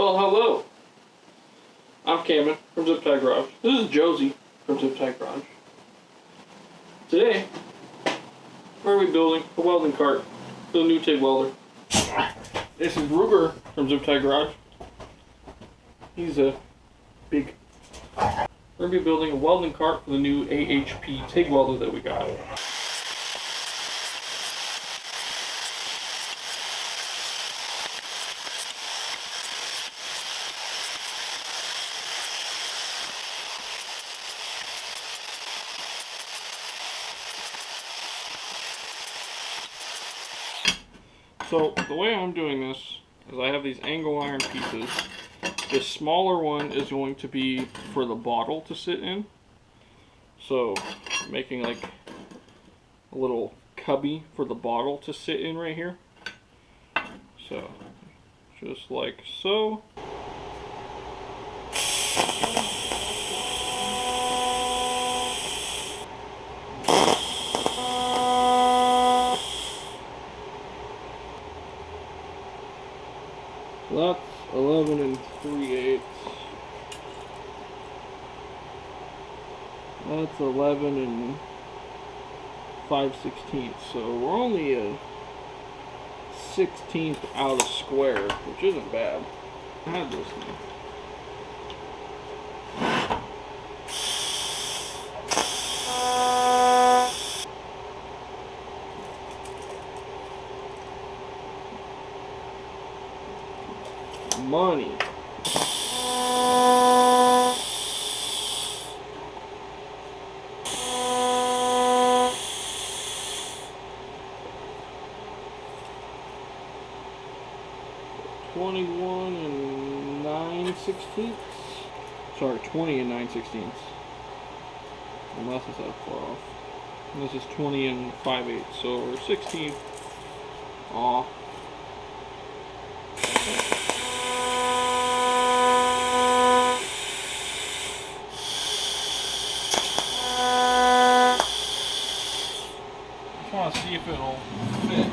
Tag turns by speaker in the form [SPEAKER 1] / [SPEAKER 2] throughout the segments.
[SPEAKER 1] Well, hello. I'm Cameron from Zip Tie Garage. This is Josie from Zip Tie Garage. Today, we're going to be building a welding cart for the new TIG welder. This is Ruger from Zip Tie Garage. He's a big. We're going to be building a welding cart for the new AHP TIG welder that we got. So the way I'm doing this is I have these angle iron pieces. This smaller one is going to be for the bottle to sit in. So making like a little cubby for the bottle to sit in right here. So just like so. That's 11 3/8. That's 11 5/16. So we're only a 16th out of square, which isn't bad. I had this thing. Money. $21 9/16. Sorry, 20 9/16. Unless it's that far off. And this is 20 5/8. So we're 16th off. I want to see if it'll fit.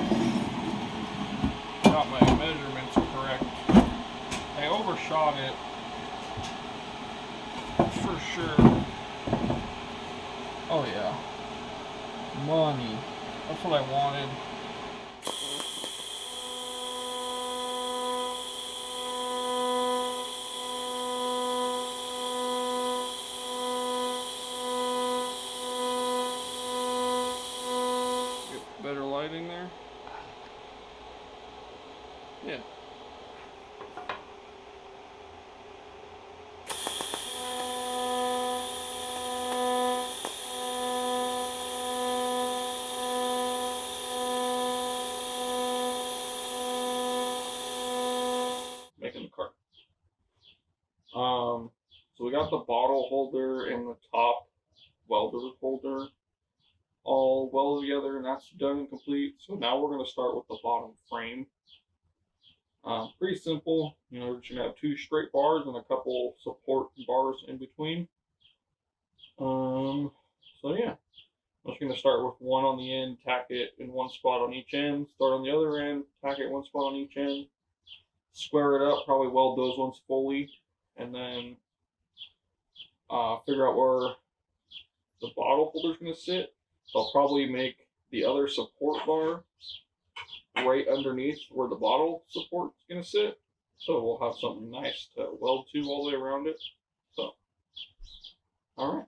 [SPEAKER 1] Got my measurements correct. I overshot it for sure. Oh yeah, money. That's what I wanted. Better lighting there. Yeah. Making the cart. So we got the bottle holder and the top welder holder all welded together, and that's done and complete. So now we're going to start with the bottom frame. Pretty simple. You know, we're just going to have 2 straight bars and a couple support bars in between. So yeah, I'm just going to start with one on the end, tack it in one spot on each end, start on the other end, tack it in one spot on each end, square it up, probably weld those ones fully, and then figure out where the bottle holder is going to sit. So I'll probably make the other support bar right underneath where the bottle support is going to sit. So we'll have something nice to weld to all the way around it. So, all right.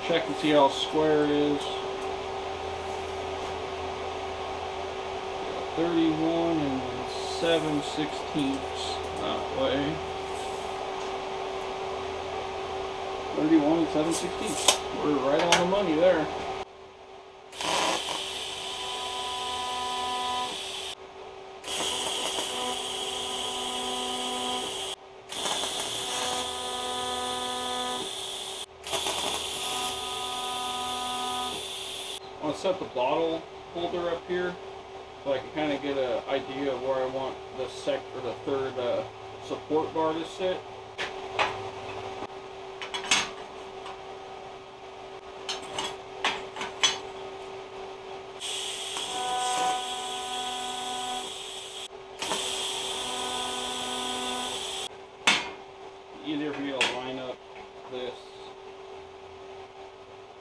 [SPEAKER 1] Check and see how square it is. 31 7/16 that way. 31 7/16. We're right on the money there. I'm going to set the bottle holder up here so I can kind of get an idea of where I want the third support bar to sit. Easier for me to line up this.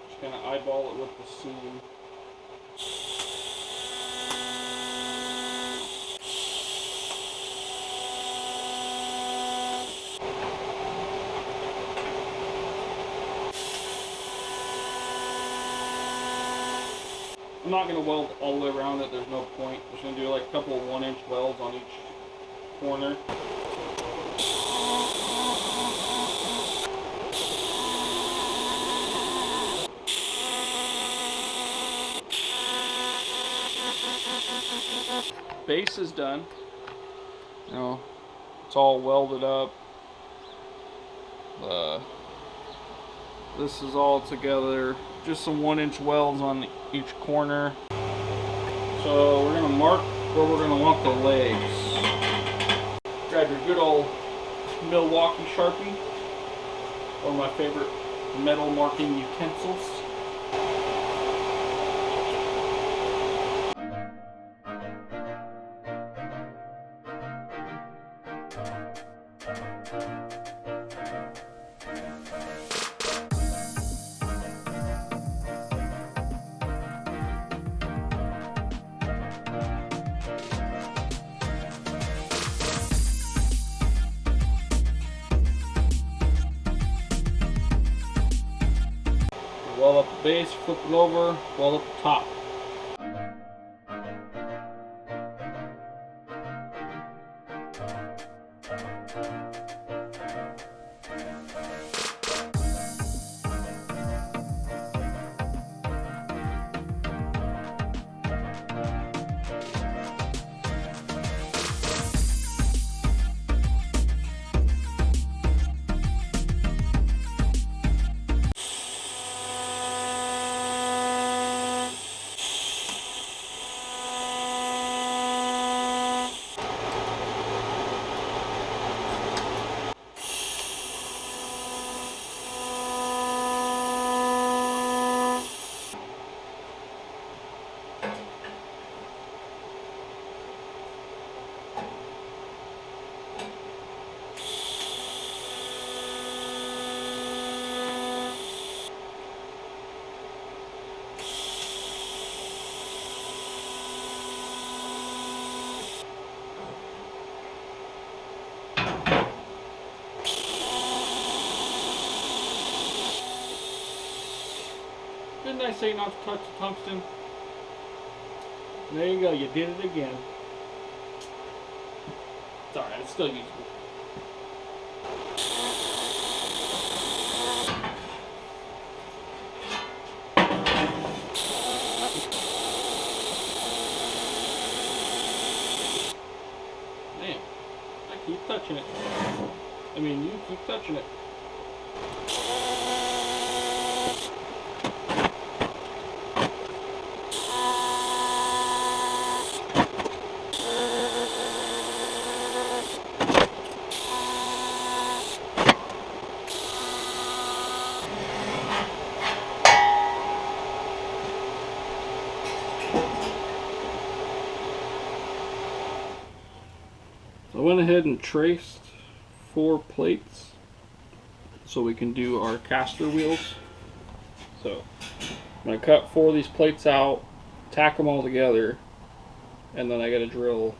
[SPEAKER 1] Just kind of eyeball it with the seam. I'm not going to weld all the way around it, there's no point. I'm just going to do like a couple of 1-inch welds on each corner. Base is done. You know, it's all welded up. This is all together. Just some 1-inch welds on each corner. So we're gonna mark where we're gonna want the legs. Grab your good old Milwaukee Sharpie, one of my favorite metal marking utensils. Weld up the base, flip it over, weld up the top. Didn't I say not to touch the tungsten? There you go, you did it again. It's alright, it's still usable. Man, I keep touching it. I mean, you keep touching it. I went ahead and traced 4 plates so we can do our caster wheels. So I'm going to cut 4 of these plates out, tack them all together, and then I got to drill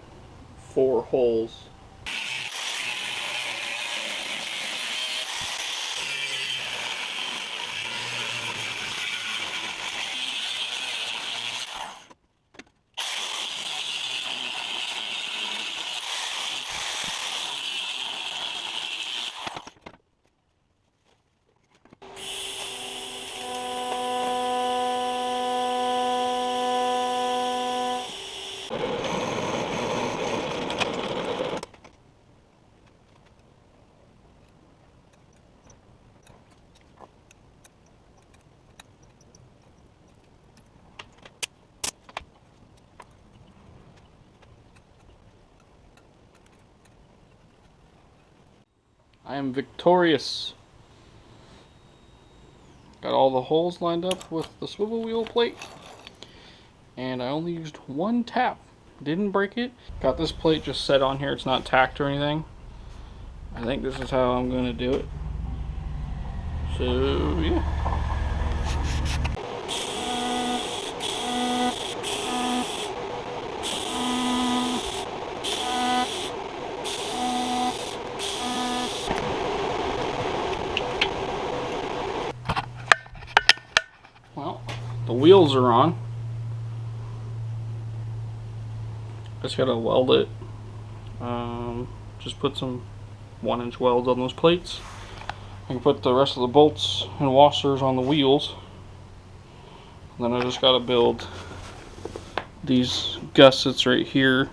[SPEAKER 1] 4 holes. I am victorious. Got all the holes lined up with the swivel wheel plate. And I only used one tap. Didn't break it. Got this plate just set on here. It's not tacked or anything. I think this is how I'm going to do it. So, yeah. Well, the wheels are on. Just gotta weld it. Just put some 1-inch welds on those plates. I can put the rest of the bolts and washers on the wheels. And then I just gotta build these gussets right here.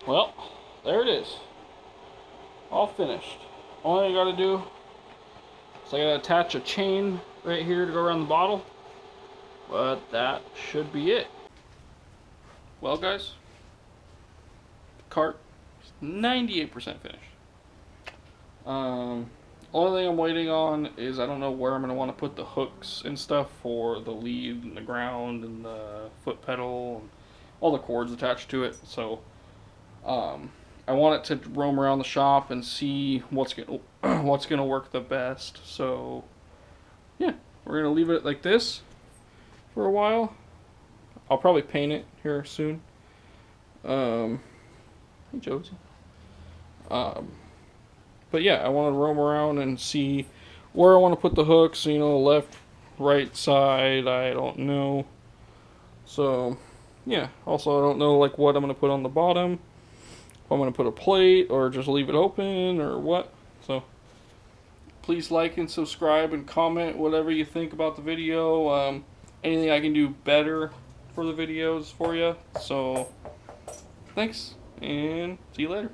[SPEAKER 1] Well, there it is. All finished. All I gotta do is I gotta attach a chain right here to go around the bottle. But that should be it. Well guys, the cart is 98% finished. Only thing I'm waiting on is I don't know where I'm gonna want to put the hooks and stuff for the lead and the ground and the foot pedal and all the cords attached to it. So I want it to roam around the shop and see what's gonna work the best. So yeah, we're gonna leave it like this for a while. I'll probably paint it here soon. Hey Josie. But yeah, I want to roam around and see where I want to put the hooks. You know, left, right side. I don't know. So yeah. Also, I don't know like what I'm gonna put on the bottom. If I'm gonna put a plate or just leave it open or what. So please like and subscribe and comment whatever you think about the video. Anything I can do better for the videos for you. So thanks and see you later.